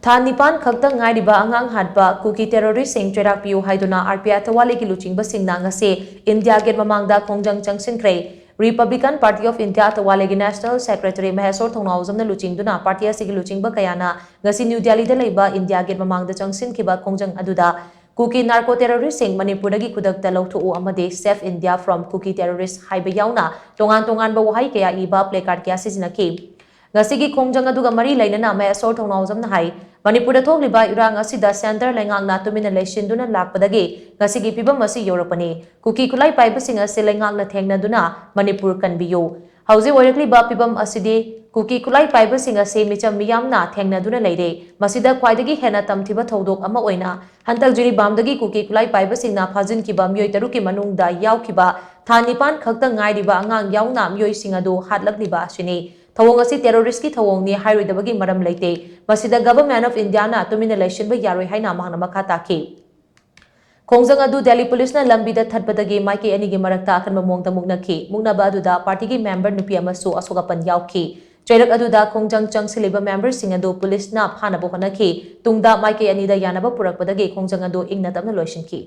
Nipan khakta ngairiba Angang Hatpa Kuki terrorist sing Cheirak Piyu haiduna RPI Athawale ki luchingba sing na ngasi India get Mamangda Khongjang Changsinkhre Republican Party of India Athawale ki National Secretary Mahesor Thongnauzam na luchingduna party asigi luchingba kayana ngasi New Delhi da leiba India get Mamangda Changsinkhiba Khongjang aduda Kuki narco terrorist sing Manipuri gi khudakta lauthu amade Save India from Kuki terrorist haiba yauna tongan ba wahai kaya iba placard kya sizinaki ngasi Khongjang aduga mari lainana Mahesor Thongnauzam na hai Manipur thokliba irang asida center lengang na tumina leishinduna lakpadagi ngasi pibam asi yorapani kuki kulai paibasing ase lengang na thengnaduna Manipur kanbiyo hauji oirakliba pibam asidi kuki kulai paibasing ase micham miyamna thengnaduna leire masida khwaidagi hena tamthiba thodok ama oina hantal jiri bamdagi kuki kulai paibasing na phajin kiba myoi taruki manungda yaukiba Nipan khakta ngairiba angang yauna myoi singadu hatlakliba asini Thawong asi terrorist ki thawong ni hairoidabagi maram leite masida government of India na tumina election ba yaroi haina mahna makha taki Khongjang adu Delhi police na lambi da thatpadagi maike ani gi marakta akan mamongda muknaki muknaba adu da party gi member nupi amasu asogapan yauki Cheirak adu da Khongjang changsiliba member sing adu police na phana bo honaki tungda maike ani da yanaba purakpadagi Khongjang adu ingna tamna loishinki